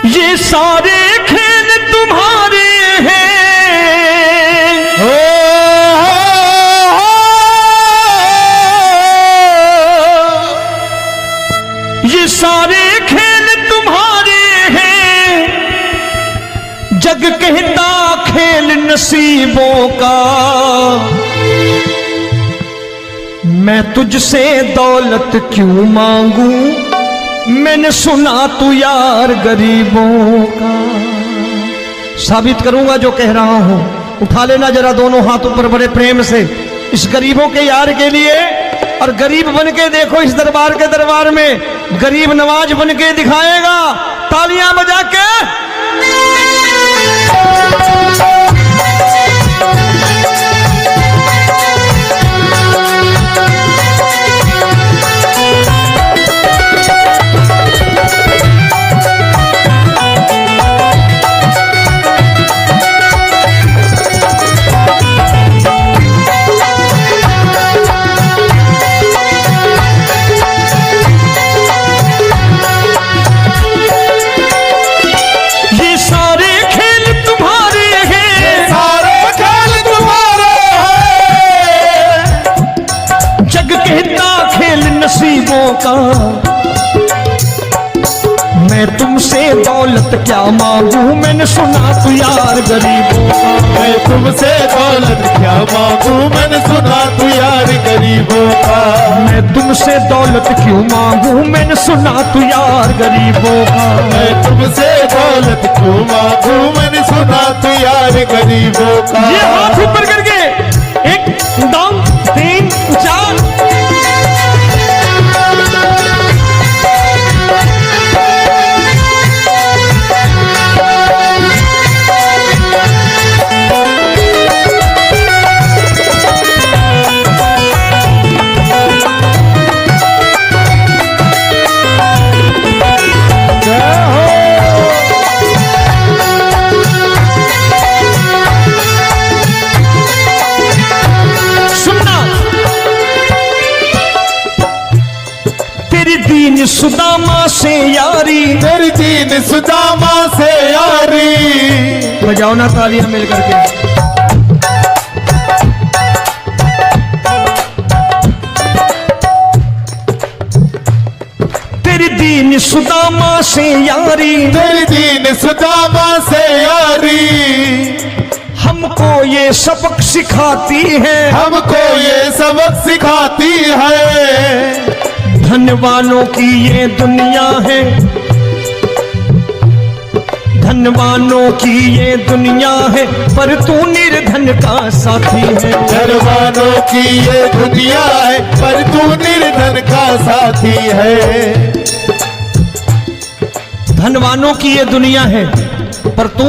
ये सारे खेल तुम्हारे हैं, ये सारे खेल तुम्हारे हैं, जग कहता खेल नसीबों का। मैं तुझसे दौलत क्यों मांगू, मैंने सुना तू यार गरीबों का। साबित करूंगा जो कह रहा हूं। उठा लेना जरा दोनों हाथ ऊपर बड़े प्रेम से इस गरीबों के यार के लिए, और गरीब बन के देखो इस दरबार के दरबार में गरीब नवाज बन के दिखाएगा, तालियां बजा के। नसीबों का मैं तुमसे दौलत क्या मांगू, मैंने सुना तू यार गरीबों का। मैं तुमसे दौलत क्या मांगू, मैंने सुना तू यार गरीबों का। मैं तुमसे दौलत क्यों मांगू, मैंने सुना तू यार गरीबों का। मैं तुमसे दौलत क्यों मांगू, मैंने सुना तू यार गरीबों का। ये हाथ ऊपर करके 1 2 3 4 सुदामा से यारी, तेरी दीन सुदामा से यारी। बजाओ ना तालियां मिल करके। तेरी दीन सुदामा से यारी, तेरी दीन सुदामा से यारी। हमको ये सबक सिखाती है, हमको ये सबक सिखाती है। धनवानों की ये दुनिया है, धनवानों की ये दुनिया है, पर तू निर्धन का साथी है। धनवानों की ये दुनिया है, पर तू निर्धन का साथी है। धनवानों की ये दुनिया है, पर तू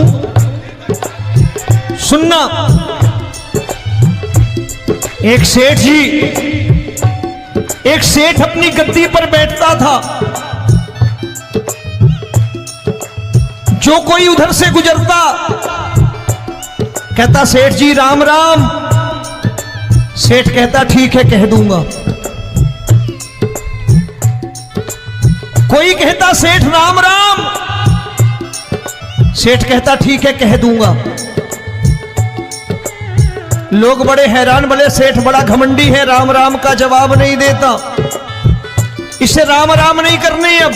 सुनना। एक सेठ अपनी गद्दी पर बैठता था। जो कोई उधर से गुजरता कहता सेठ जी राम राम। सेठ कहता ठीक है कह दूंगा। कोई कहता सेठ राम राम। सेठ कहता ठीक है कह दूंगा। लोग बड़े हैरान, बोले सेठ बड़ा घमंडी है, राम राम का जवाब नहीं देता, इसे राम राम नहीं करने। अब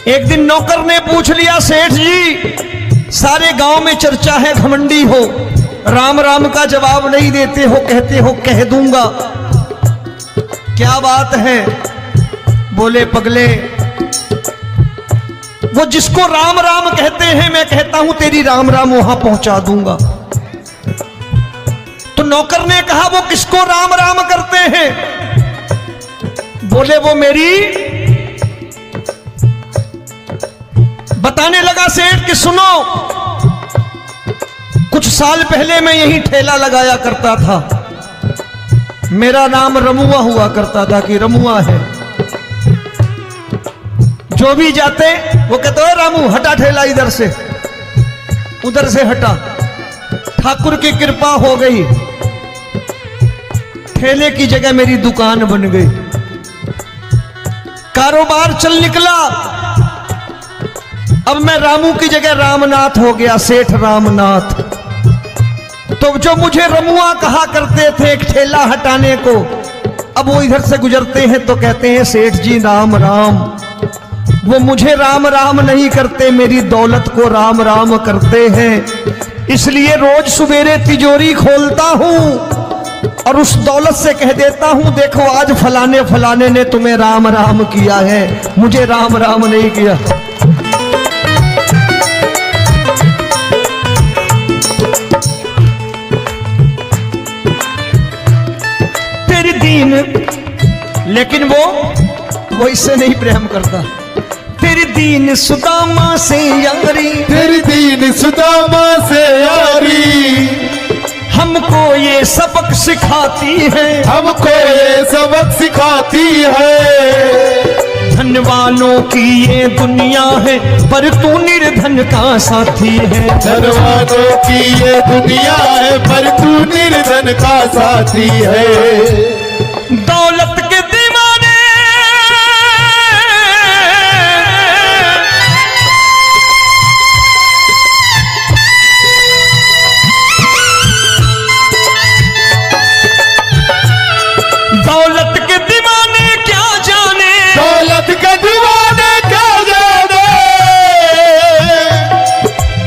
एक दिन नौकर ने पूछ लिया सेठ जी सारे गांव में चर्चा है घमंडी हो, राम राम का जवाब नहीं देते हो, कहते हो कह दूंगा, क्या बात है? बोले पगले वो जिसको राम राम कहते हैं मैं कहता हूं तेरी राम राम वहां पहुंचा दूंगा। तो नौकर ने कहा वो किसको राम राम करते हैं? बोले वो मेरी। बताने लगा सेठ कि सुनो, कुछ साल पहले मैं यही ठेला लगाया करता था, मेरा नाम रमुआ हुआ करता था कि रमुआ है। जो भी जाते वो कहते हो रामू हटा ठेला इधर से, उधर से हटा। ठाकुर की कृपा हो गई, ठेले की जगह मेरी दुकान बन गई, कारोबार चल निकला। अब मैं रामू की जगह रामनाथ हो गया, सेठ रामनाथ। तो जो मुझे रमुआ कहा करते थे एक ठेला हटाने को, अब वो इधर से गुजरते हैं तो कहते हैं सेठ जी राम राम। वो मुझे राम राम नहीं करते, मेरी दौलत को राम राम करते हैं। इसलिए रोज सवेरे तिजोरी खोलता हूं और उस दौलत से कह देता हूं देखो आज फलाने फलाने ने तुम्हें राम राम किया है, मुझे राम राम नहीं किया। तेरी दीन, लेकिन वो इससे नहीं प्रेम करता। तेरी दीन सुदामा से यारी, तेरी दीन सुदामा से यारी, हमको ये सबक सिखाती है, हमको ये सबक सिखाती है। धनवानों की ये दुनिया है पर तू निर्धन का साथी है। धनवानों की ये दुनिया है पर तू निर्धन का साथी है। दौलत के दीवाने दौलत के दीवाने क्या जाने, दौलत के दीवाने क्या जाने,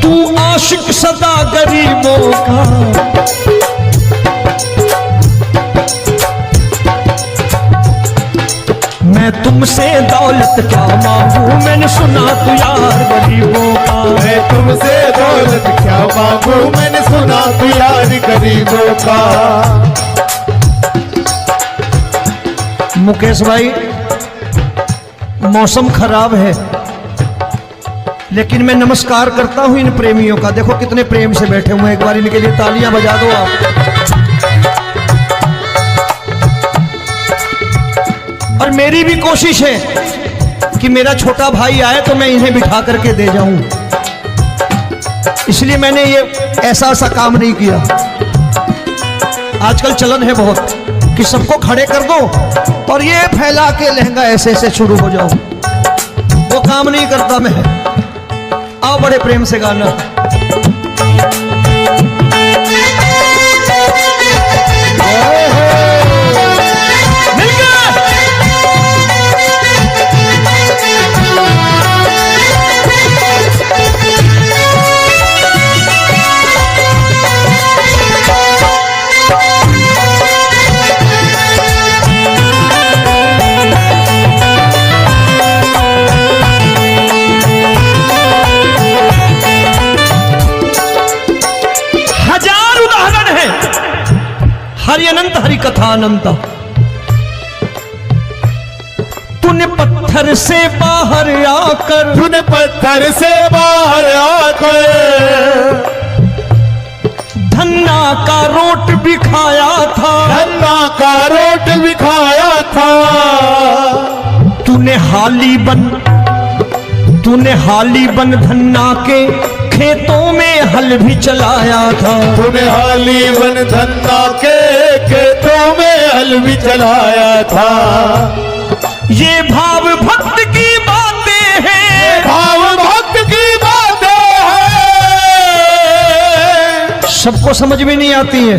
तू आशिक सदा गरीबों का। मैं तुमसे दौलत क्या मांगू, मैंने सुना तू यार गरीबों का। मैं तुमसे दौलत क्या मांगू, मैंने सुना तू यार गरीबों का। मुकेश भाई मौसम खराब है, लेकिन मैं नमस्कार करता हूं इन प्रेमियों का। देखो कितने प्रेम से बैठे हुए हैं, एक बार इनके लिए तालियां बजा दो आप। और मेरी भी कोशिश है कि मेरा छोटा भाई आए तो मैं इन्हें बिठा करके दे जाऊं, इसलिए मैंने ये ऐसा काम नहीं किया। आजकल चलन है बहुत कि सबको खड़े कर दो और ये फैला के लहंगा ऐसे ऐसे शुरू हो जाओ, वो काम नहीं करता मैं। आओ बड़े प्रेम से गाना। हरि अनंत हरि कथा अनंत। तूने पत्थर से बाहर आकर, तूने पत्थर से बाहर आकर धन्ना का रोट भी खाया था, धन्ना का रोट भी खाया था। तूने हाली बन धन्ना के खेतों में हल भी चलाया था। तूने हाली बन धन्ना के खेतों में हल भी चलाया था। ये भाव भक्त की बातें हैं, भाव भक्त की बातें हैं, सबको समझ में नहीं आती है।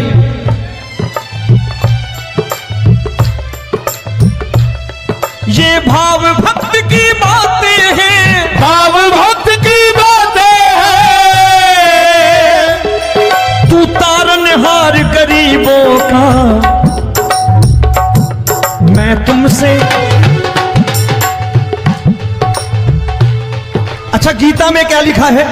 ये भाव भक्त की बातें हैं, भाव भक्त की बातें हैं। तू तारनहार गरीबों का, मैं तुमसे। अच्छा गीता में क्या लिखा है?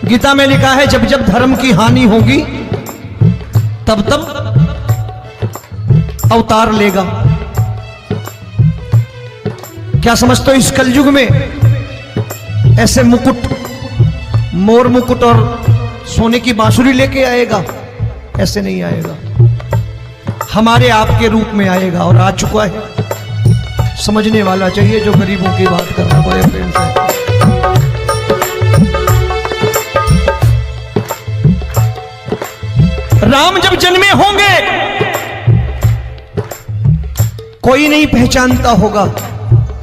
गीता में लिखा है जब जब धर्म की हानि होगी तब तब अवतार लेगा। क्या समझते हो इस कलयुग में ऐसे मुकुट, मोर मुकुट और सोने की बांसुरी लेके आएगा? ऐसे नहीं आएगा, हमारे आपके रूप में आएगा और आ चुका है। समझने वाला चाहिए जो गरीबों की बात कर रहा बड़े प्रेम से। राम जब जन्मे होंगे कोई नहीं पहचानता होगा,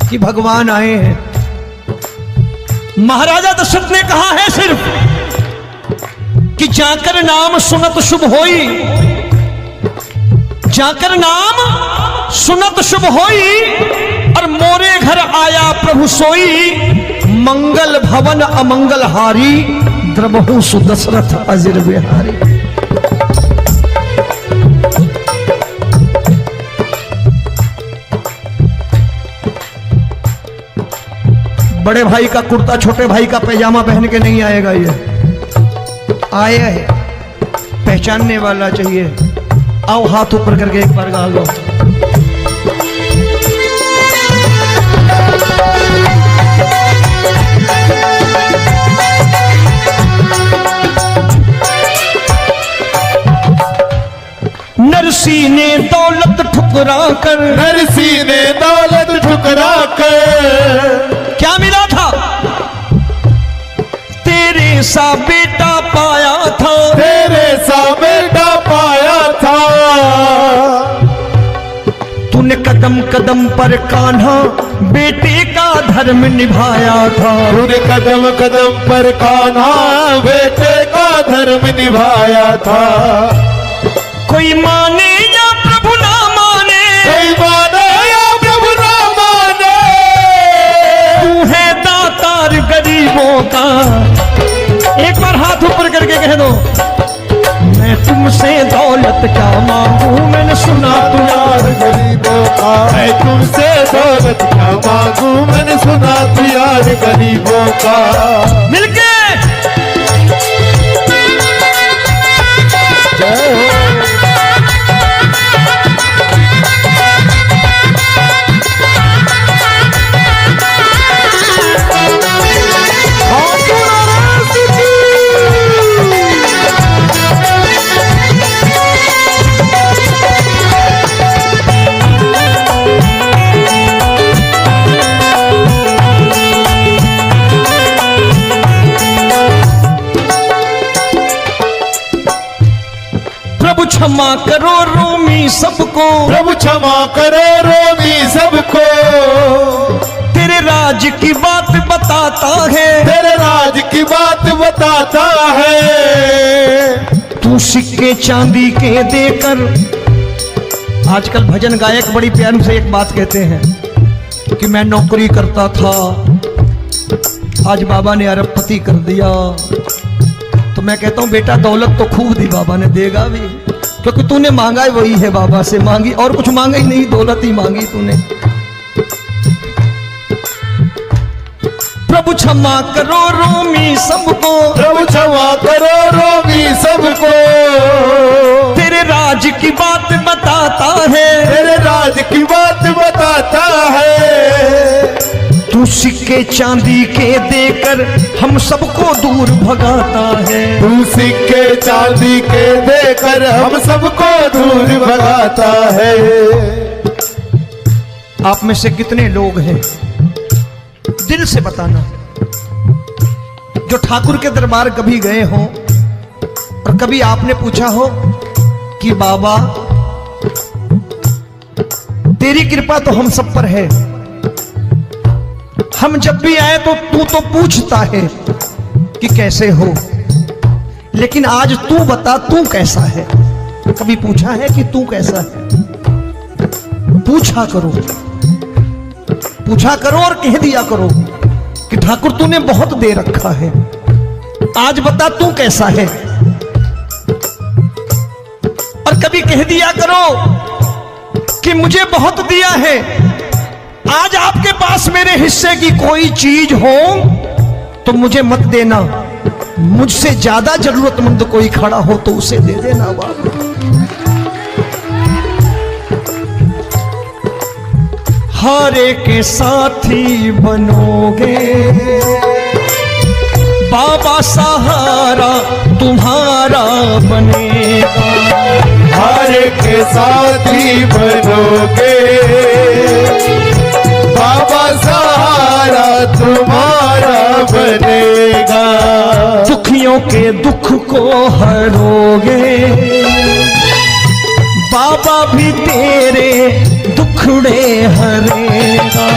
कि भगवान आए हैं। महाराजा दशरथ ने कहा है सिर्फ कि जाकर नाम सुनत शुभ होई, जाकर नाम सुनत शुभ होई, और मोरे घर आया प्रभु सोई, मंगल भवन अमंगल हारी, द्रबहु सुदशरथ अजिर बिहारी। बड़े भाई का कुर्ता छोटे भाई का पैजामा पहन के नहीं आएगा, ये आया है पहचानने वाला चाहिए। आओ हाथ ऊपर करके एक बार गा लो। नरसी ने दौलत ठुकरा कर, नरसी ने दौलत ठुकरा कर, क्या मिला था? तेरे सा बेटा पाया था, तेरे सा बेटा पाया था। तूने कदम कदम पर कान्हा बेटे का धर्म निभाया था, तूने कदम कदम पर कान्हा बेटे का धर्म निभाया था। कोई माने या प्रभु ना माने, कोई माने या प्रभु ना माने, तू है दातार गरीबों का। एक बार हाथ ऊपर करके कह दो, मैं तुमसे दौलत क्या मांगू, मैंने सुना तू यार गरीबों का। मैं तुमसे दौलत क्या मांगू, मैंने सुना तू यार गरीबों का। मिलके जय हो। प्रभु क्षमा करो रोमी सबको, प्रभु क्षमा करो रोमी सबको। तेरे राज की बात बताता है, तेरे राज की बात बताता है। तू सिक्के चांदी के देकर। आजकल भजन गायक बड़ी प्यार से एक बात कहते हैं कि मैं नौकरी करता था, आज बाबा ने अरबपति कर दिया। तो मैं कहता हूं बेटा दौलत तो खूब दी बाबा ने, देगा भी, क्योंकि तूने मांगा है वही है बाबा से मांगी, और कुछ मांगा ही नहीं, दौलत ही मांगी तूने। प्रभु क्षमा करो रोमी सबको, प्रभु क्षमा करो रोमी सबको। तेरे राज की बात बताता है, तेरे राज की बात बताता है। तू सिक्के चांदी के देकर हम सबको दूर भगाता है, तू सिक्के चांदी के देकर हम सबको दूर भगाता है। आप में से कितने लोग हैं, दिल से बताना, जो ठाकुर के दरबार कभी गए हो और कभी आपने पूछा हो कि बाबा तेरी कृपा तो हम सब पर है, हम जब भी आए तो तू तो पूछता है कि कैसे हो, लेकिन आज तू बता तू कैसा है। कभी पूछा है कि तू कैसा है? पूछा करो, पूछा करो और कह दिया करो कि ठाकुर तूने बहुत दे रखा है, आज बता तू कैसा है। और कभी कह दिया करो कि मुझे बहुत दिया है, आज आपके पास मेरे हिस्से की कोई चीज हो तो मुझे मत देना, मुझसे ज्यादा जरूरतमंद कोई खड़ा हो तो उसे दे देना बाबा। हारे के साथी बनोगे बाबा, सहारा तुम्हारा बनेगा। हारे के साथी बनोगे बाबा, सहारा तुम्हारा बनेगा। दुखियों के दुख को हरोगे बाबा, भी तेरे दुखड़े हरेगा।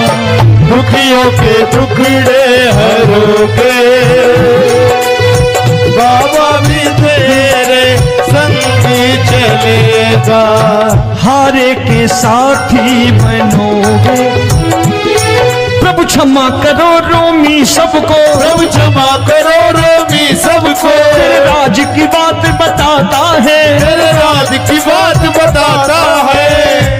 दुखियों के टुकड़े हरोगे, बाबा भी तेरे संगी चलेगा, हारे के साथी बनोगे। प्रभु क्षमा करो रोमी सबको, प्रभु क्षमा करो रोमी सबको, तेरे राज की बात बताता है, तेरे राज की बात बताता है।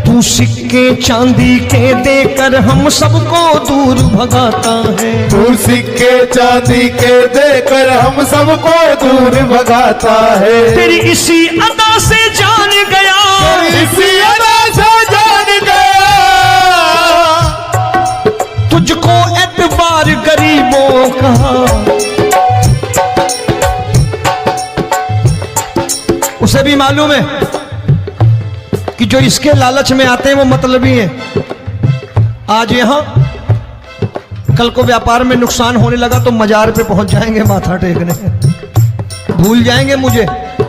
तू सिक्के चांदी के देकर हम सबको दूर भगाता है, तू सिक्के चांदी के देकर हम सबको दूर भगाता है। तेरी इसी अदा से जान गया, इसी अदा से जान गया, तुझको एतबार गरीबों का। उसे भी मालूम है कि जो इसके लालच में आते हैं वो मतलबी हैं। आज यहां कल को व्यापार में नुकसान होने लगा तो मजार पे पहुंच जाएंगे माथा टेकने, भूल जाएंगे मुझे,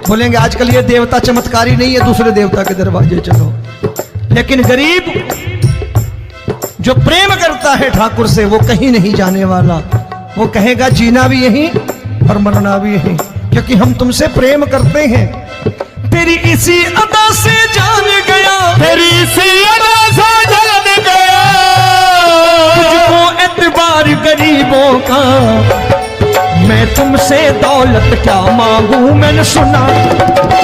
बोलेंगे आजकल ये देवता चमत्कारी नहीं है, दूसरे देवता के दरवाजे चलो। लेकिन गरीब जो प्रेम करता है ठाकुर से वो कहीं नहीं जाने वाला, वो कहेगा जीना भी यहीं और मरना भी यहीं, क्योंकि हम तुमसे प्रेम करते हैं। तेरी इसी अदा से जान गया, तेरी इसी अदा से जान गया, तुझको एतबार गरीबों का। मैं तुमसे दौलत क्या मांगू, मैंने सुना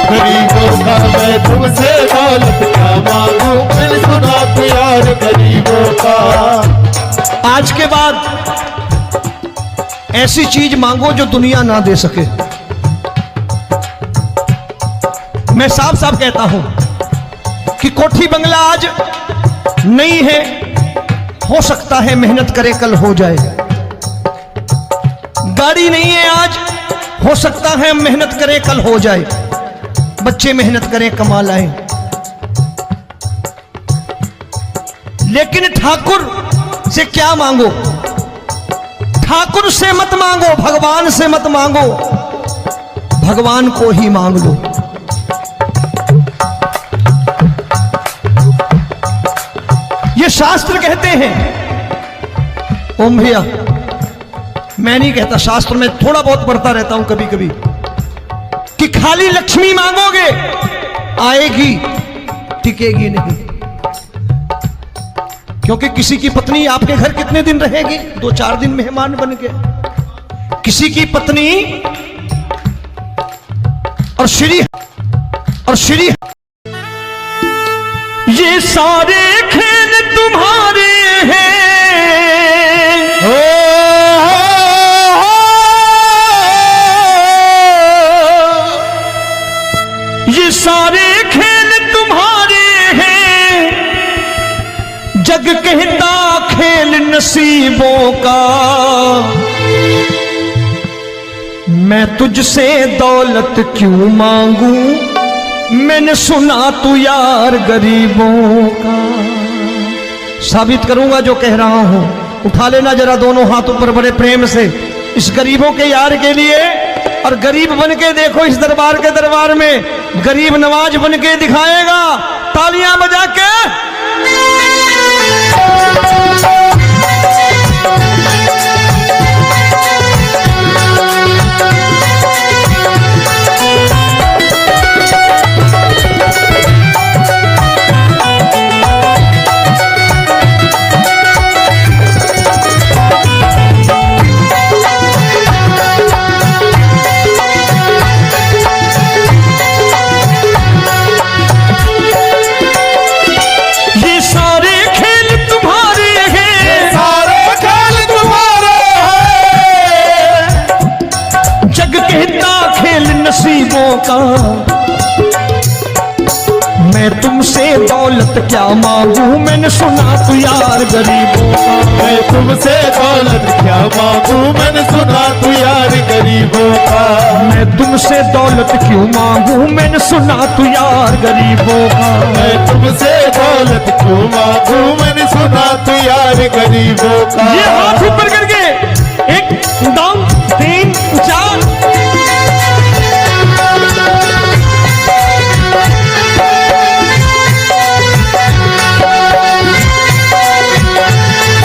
गरीबों का, मैं तुमसे दौलत क्या मांगू, मैंने सुना प्यार गरीबों का। आज के बाद ऐसी चीज मांगो जो दुनिया ना दे सके। मैं साफ साफ कहता हूं कि कोठी बंगला आज नहीं है, हो सकता है मेहनत करे कल हो जाए। गाड़ी नहीं है आज, हो सकता है मेहनत करे कल हो जाए। बच्चे मेहनत करें कमा लाएं, लेकिन ठाकुर से क्या मांगो? ठाकुर से मत मांगो, भगवान से मत मांगो, भगवान को ही मांग लो। ये शास्त्र कहते हैं, ओम भैया मैं नहीं कहता, शास्त्र में थोड़ा बहुत पढ़ता रहता हूं कभी कभी, कि खाली लक्ष्मी मांगोगे आएगी, टिकेगी नहीं। क्योंकि किसी की पत्नी आपके घर कितने दिन रहेगी? 2-4 दिन मेहमान बन के। किसी की पत्नी और श्री ये सारे खेल तुम्हारे हैं, ये सारे खेल तुम्हारे हैं, जग कहता खेल नसीबों का। मैं तुझसे दौलत क्यों मांगू, मैंने सुना तू यार गरीबों का। साबित करूंगा जो कह रहा हूं। उठा लेना जरा दोनों हाथ ऊपर बड़े प्रेम से इस गरीबों के यार के लिए, और गरीब बन के देखो इस दरबार के दरबार में गरीब नवाज बन के दिखाएगा, तालियां बजा के। नसीबों का। मैं तुमसे दौलत क्या मांगू, मैंने सुना तू यार गरीबों का। मैं तुमसे दौलत क्या मांगू, मैंने सुना तू यार गरीबों का। मैं तुमसे दौलत क्यों मांगू, मैंने सुना तू यार गरीबों का। मैं तुमसे दौलत क्यों मांगू, मैंने सुना तू यार गरीबों का। ये हाथ ऊपर करके 1 2 3 4 मैं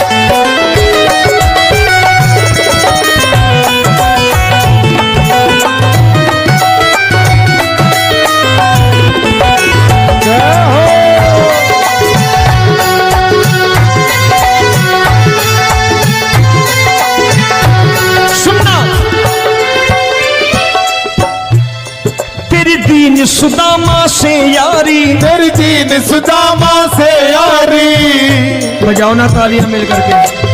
यारी, तेरी दीन सुदामा से यारी। बजाओ ना तालियां मिल करके।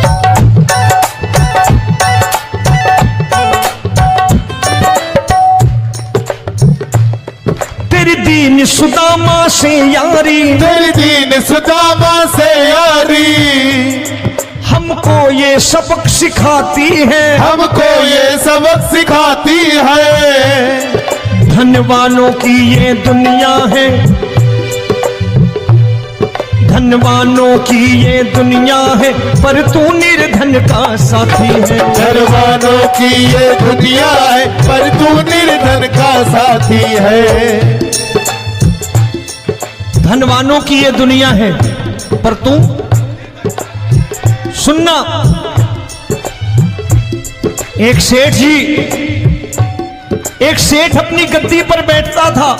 तेरी दीन सुदामा से यारी, तेरी दीन सुदामा से यारी। हमको ये सबक सिखाती है, हमको ये सबक सिखाती है। धनवानों की ये दुनिया है, धनवानों की ये दुनिया है, पर तू निर्धन का साथी है। धनवानों की ये दुनिया है, पर तू निर्धन का साथी है। धनवानों की ये दुनिया है, पर तू सुनना। एक सेठ जी, एक सेठ अपनी गद्दी पर बैठता था।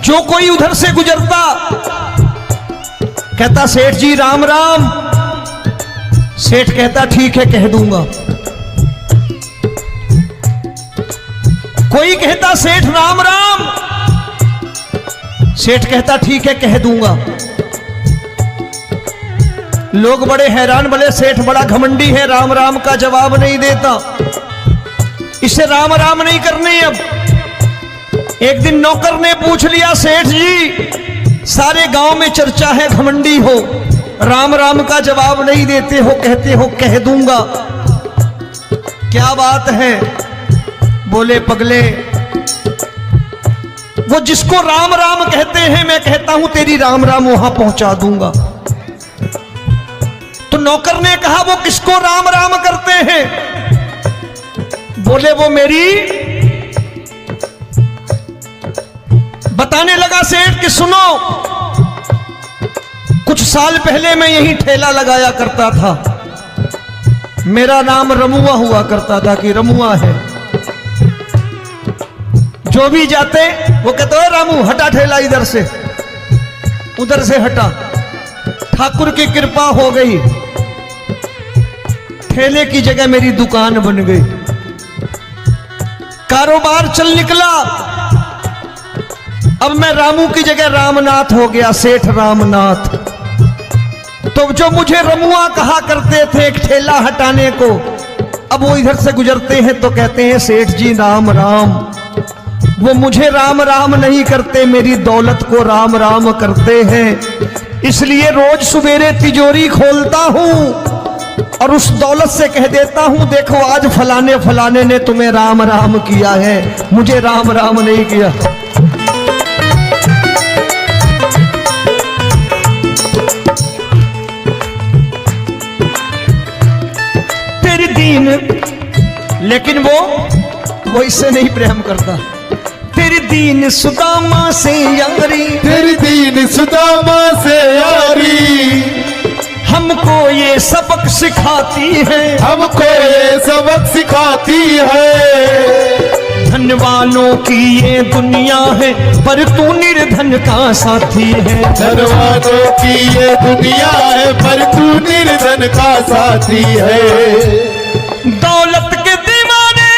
जो कोई उधर से गुजरता कहता सेठ जी राम राम। सेठ कहता ठीक है कह दूंगा। कोई कहता सेठ राम राम, सेठ कहता ठीक है कह दूंगा। लोग बड़े हैरान, बोले सेठ बड़ा घमंडी है, राम राम का जवाब नहीं देता, इसे राम राम नहीं करने। अब एक दिन नौकर ने पूछ लिया सेठ जी सारे गांव में चर्चा है घमंडी हो, राम राम का जवाब नहीं देते हो, कहते हो कह दूंगा, क्या बात है? बोले पगले वो जिसको राम राम कहते हैं मैं कहता हूं तेरी राम राम वहां पहुंचा दूंगा। तो नौकर ने कहा वो किसको राम राम करते हैं? बोले वो मेरी। बताने लगा सेठ कि सुनो, कुछ साल पहले मैं यही ठेला लगाया करता था, मेरा नाम रमुआ हुआ करता था कि रमुआ है। जो भी जाते वो कहते हो रामू हटा ठेला इधर से, उधर से हटा। ठाकुर की कृपा हो गई, ठेले की जगह मेरी दुकान बन गई, कारोबार चल निकला। अब मैं रामू की जगह रामनाथ हो गया, सेठ रामनाथ। तो जो मुझे रमुआ कहा करते थे एक ठेला हटाने को, अब वो इधर से गुजरते हैं तो कहते हैं सेठ जी राम राम। वो मुझे राम राम नहीं करते, मेरी दौलत को राम राम करते हैं। इसलिए रोज सवेरे तिजोरी खोलता हूं और उस दौलत से कह देता हूं देखो आज फलाने फलाने ने तुम्हें राम राम किया है, मुझे राम राम नहीं किया। तेरी दीन, लेकिन वो इससे नहीं प्रेम करता। तेरी दीन सुदामा से यारी, तेरी दीन सुदामा से यारी। हमको ये सबक सिखाती है, हमको ये सबक सिखाती है। धनवानों की ये दुनिया है, पर तू निर्धन का साथी है। धनवानों की ये दुनिया है, पर तू निर्धन का साथी है। दौलत के दीवाने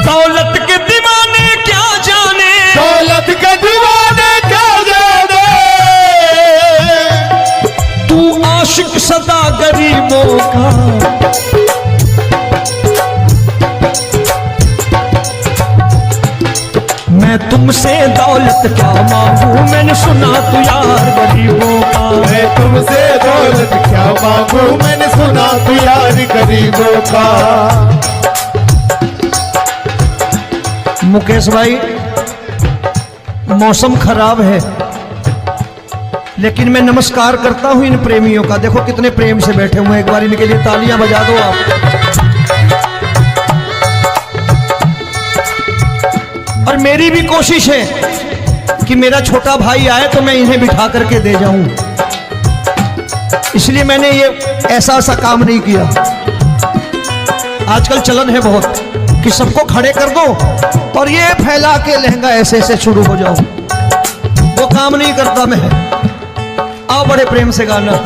दौलत के दीवाने क्या जाने, दौलत के दीवाने क्या जाने। तू आशिक सदा गरीबों का। मैं तुमसे दौलत क्या मांगू, मैंने सुना तू यार गरीबों का। मैं तुमसे दौलत क्या मांगू, मैंने सुना तू यार गरीबों का। मुकेश भाई मौसम खराब है, लेकिन मैं नमस्कार करता हूं इन प्रेमियों का। देखो कितने प्रेम से बैठे हुए हैं, एक बार इनके लिए तालियां बजा दो आप। और मेरी भी कोशिश है कि मेरा छोटा भाई आए तो मैं इन्हें बिठा करके दे जाऊं, इसलिए मैंने ये ऐसा काम नहीं किया। आजकल चलन है बहुत कि सबको खड़े कर दो और ये फैला के लहंगा ऐसे ऐसे शुरू हो जाओ। वो काम नहीं करता मैं। आओ बड़े प्रेम से गाना।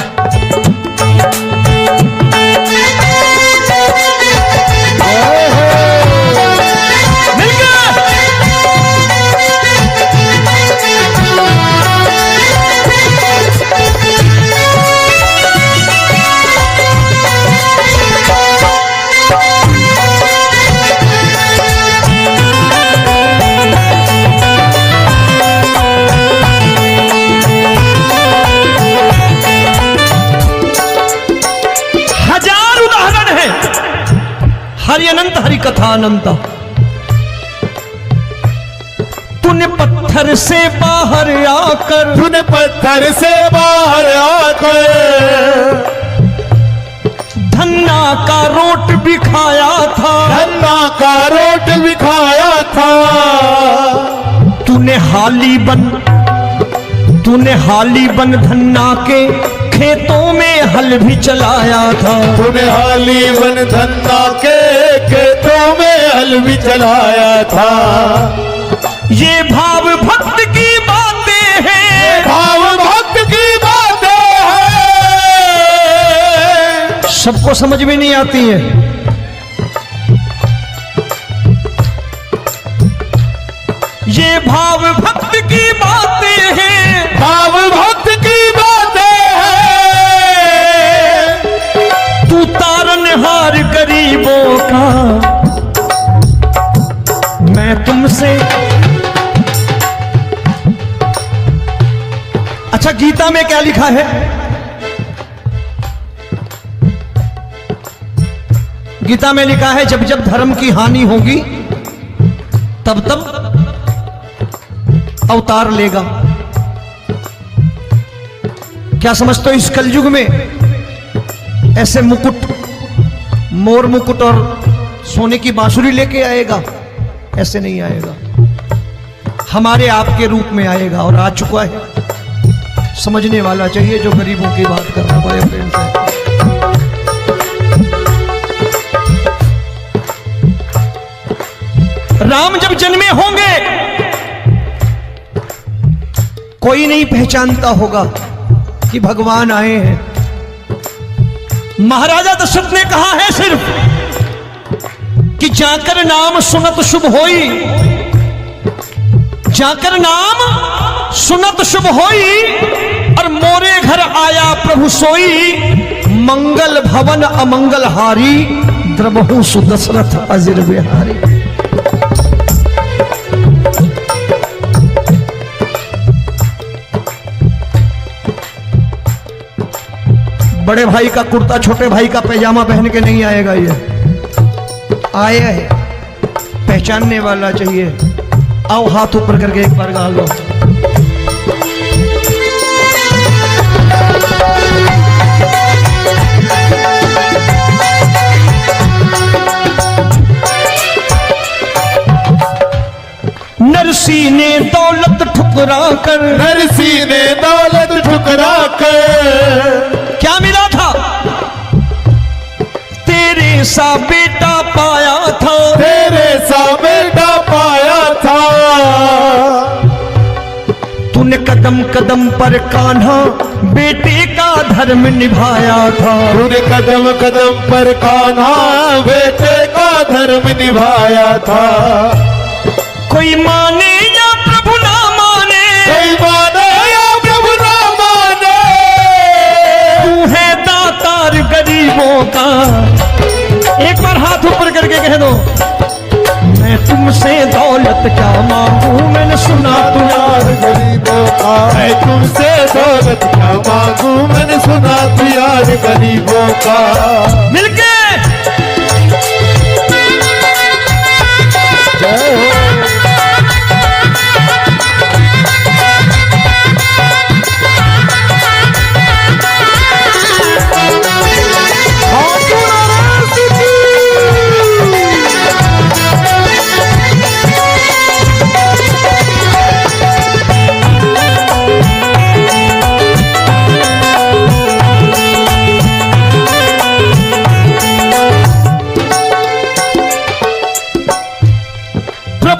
हरि अनंत हरि कथा अनंत। तूने पत्थर से बाहर आकर, तूने पत्थर से बाहर आकर धन्ना का रोट भी खाया था, धन्ना का रोट भी खाया था। तूने हाली बन धन्ना के खेतों में हल भी चलाया था। तूने हाली बन धन्ना के खेतों में हल भी चलाया था। ये भाव भक्त की बातें हैं, भाव भक्त की बातें हैं। सबको समझ में नहीं आती है। ये भाव भक्त की बातें हैं, भाव भक्त की बातें हैं। तू तारनहार गरीबों का, मैं तुमसे। अच्छा, गीता में क्या लिखा है? गीता में लिखा है जब जब धर्म की हानि होगी तब तब अवतार लेगा। क्या समझते हो? इस कलयुग में ऐसे मुकुट, मोर मुकुट और सोने की बांसुरी लेके आएगा? ऐसे नहीं आएगा, हमारे आपके रूप में आएगा और आ चुका है। समझने वाला चाहिए जो गरीबों की बात कर रहा है बड़े प्रेम से। राम जब जन्मे होंगे कोई नहीं पहचानता होगा कि भगवान आए हैं। महाराजा दशरथ ने कहा है सिर्फ कि जाकर नाम सुनत शुभ होई, जाकर नाम सुनत शुभ होई, और मोरे घर आया प्रभु सोई, मंगल भवन अमंगल हारी, द्रबहु सुदशरथ अजिर बिहारी। बड़े भाई का कुर्ता छोटे भाई का पैजामा पहन के नहीं आएगा, ये आया है, पहचानने वाला चाहिए। आओ हाथ ऊपर करके एक बार गा लो। नरसी ने दौलत ठुकरा कर, नरसी ने दौलत ठुकरा कर क्या मिला था? तेरे सा बेटा पाया था, तेरे सा बेटा पाया था। तूने कदम कदम पर कान्हा बेटे का धर्म निभाया था, तूने कदम कदम पर कान्हा बेटे का धर्म निभाया था। कोई माने या प्रभु ना माने, कोई माने या प्रभु ना माने, तू है दातार गरीबों का। एक बार हाथ ऊपर करके कह दो, मैं तुमसे दौलत क्या मांगू, मैंने सुना तू यार गरीबों का। मैं तुमसे दौलत क्या मांगू, मैंने सुना तू यार गरीबों का। मिलके जय हो।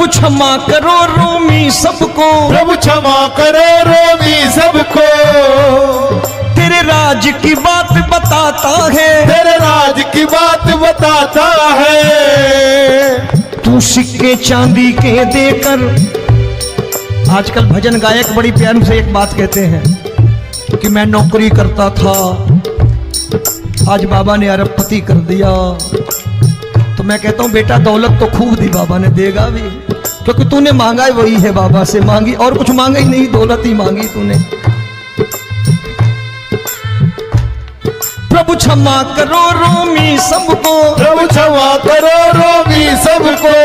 क्षमा करो रोमी सबको, प्रभु क्षमा करो रोमी सबको। तेरे राज की बात बताता है, तेरे राज की बात बताता है। तू सिक्के चांदी के देकर, आजकल भजन गायक बड़ी प्यार से एक बात कहते हैं कि मैं नौकरी करता था, आज बाबा ने अरबपति कर दिया। तो मैं कहता हूं बेटा दौलत तो खूब दी बाबा ने, देगा भी, क्योंकि तूने मांगा ही वही है बाबा से, मांगी और कुछ मांगा ही नहीं, दौलत ही मांगी तूने। प्रभु क्षमा करो रोमी सबको, प्रभु क्षमा करो रोमी सबको।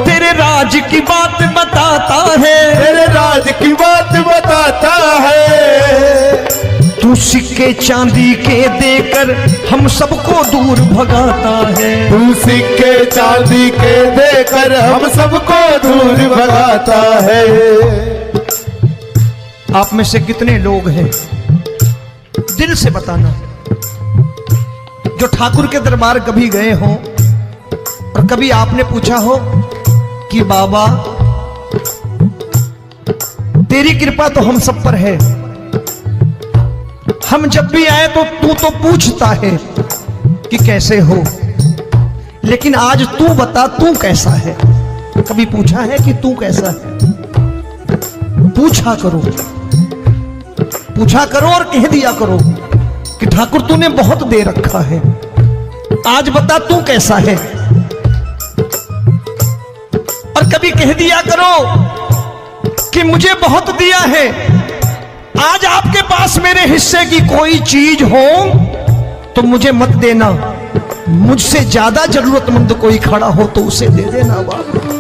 तेरे राज की बात बताता है, तेरे राज की बात बताता है। तू सिक्के चांदी के देकर हम सबको दूर भगाता है। तू सिक्के चांदी के देकर हम सबको दूर भगाता है। आप में से कितने लोग हैं, दिल से बताना, जो ठाकुर के दरबार कभी गए हो और कभी आपने पूछा हो कि बाबा तेरी कृपा तो हम सब पर है, हम जब भी आए तो तू तो पूछता है कि कैसे हो, लेकिन आज तू बता तू कैसा है। कभी पूछा है कि तू कैसा है? पूछा करो, पूछा करो और कह दिया करो कि ठाकुर तूने बहुत दे रखा है, आज बता तू कैसा है। और कभी कह दिया करो कि मुझे बहुत दिया है, आज आपके पास मेरे हिस्से की कोई चीज हो तो मुझे मत देना, मुझसे ज्यादा जरूरतमंद कोई खड़ा हो तो उसे दे देना बाबा।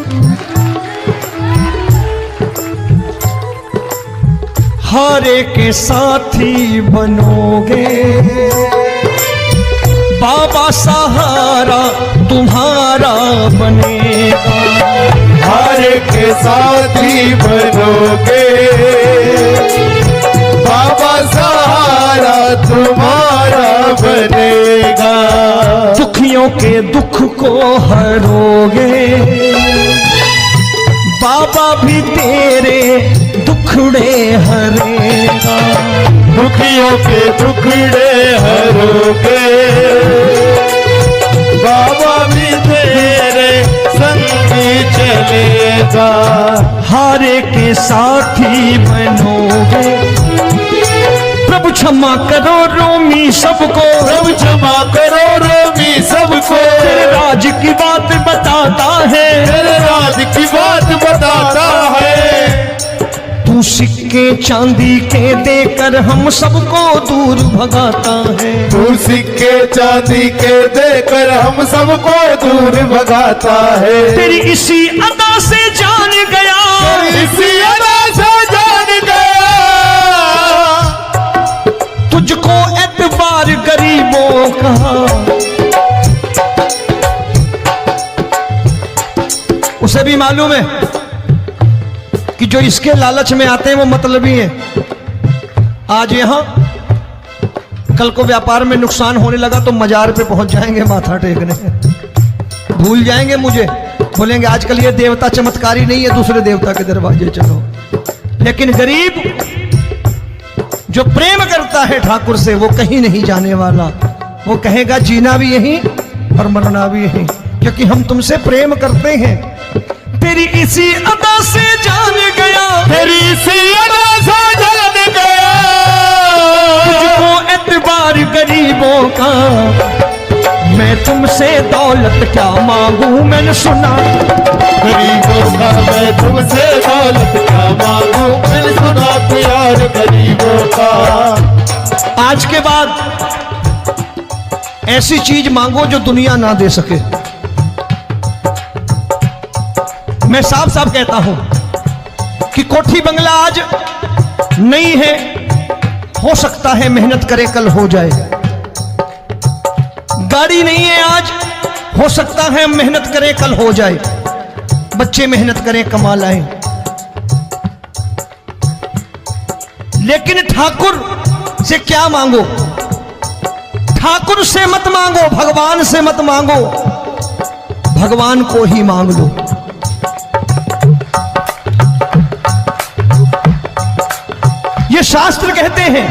हारे के साथी बनोगे बाबा, सहारा तुम्हारा बनेगा। हारे के साथी बनोगे बाबा, सहारा तुम्हारा बनेगा। दुखियों के दुख को हरोगे बाबा, भी तेरे दुखड़े हरेगा। दुखियों के दुखड़े हरोगे बाबा, भी तेरे संगी चलेगा। हारे के साथी बनोगे, प्रभु क्षमा करो रोमी सबको, प्रभु क्षमा करो रोमी सबको। तेरे राज की बात बताता है, तेरे राज की बात बताता है। तू सिक्के चांदी के देकर हम सबको दूर भगाता है। तू सिक्के चांदी के देकर हम सबको दूर भगाता है। तेरी इसी अदा से जान गया, इसी अदा से जान गया, तुझको एतबार गरीबों का। उसे भी मालूम है कि जो इसके लालच में आते हैं वो मतलबी हैं। आज यहां कल को व्यापार में नुकसान होने लगा तो मजार पे पहुंच जाएंगे माथा टेकने, भूल जाएंगे मुझे, बोलेंगे आजकल ये देवता चमत्कारी नहीं है, दूसरे देवता के दरवाजे चलो। लेकिन गरीब जो प्रेम करता है ठाकुर से वो कहीं नहीं जाने वाला, वो कहेगा जीना भी यहीं और मरना भी यहीं, क्योंकि हम तुमसे प्रेम करते हैं। तेरी इसी अदा से जान गया, तेरी इसी अदा से जान गया, तुझको एतबार गरीबों का। मैं तुमसे दौलत क्या मांगू, मैंने सुना गरीबों का। मैं तुमसे दौलत क्या मांगू, मैंने सुना प्यार गरीबों का। आज के बाद ऐसी चीज मांगो जो दुनिया ना दे सके। मैं साफ साफ कहता हूं कि कोठी बंगला आज नहीं है, हो सकता है मेहनत करे कल हो जाए। गाड़ी नहीं है आज, हो सकता है मेहनत करें कल हो जाए। बच्चे मेहनत करें कमा लाएं, लेकिन ठाकुर से क्या मांगो? ठाकुर से मत मांगो, भगवान से मत मांगो, भगवान को ही मांग लो। शास्त्र कहते हैं,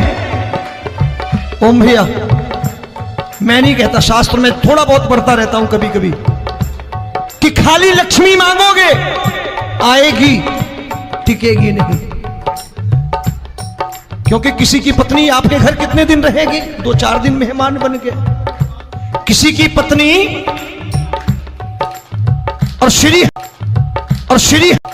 ओम भैया मैं नहीं कहता, शास्त्र में थोड़ा बहुत पढ़ता रहता हूं कभी कभी, कि खाली लक्ष्मी मांगोगे आएगी, टिकेगी नहीं। क्योंकि किसी की पत्नी आपके घर कितने दिन रहेगी? 2-4 दिन मेहमान बन के। किसी की पत्नी और श्री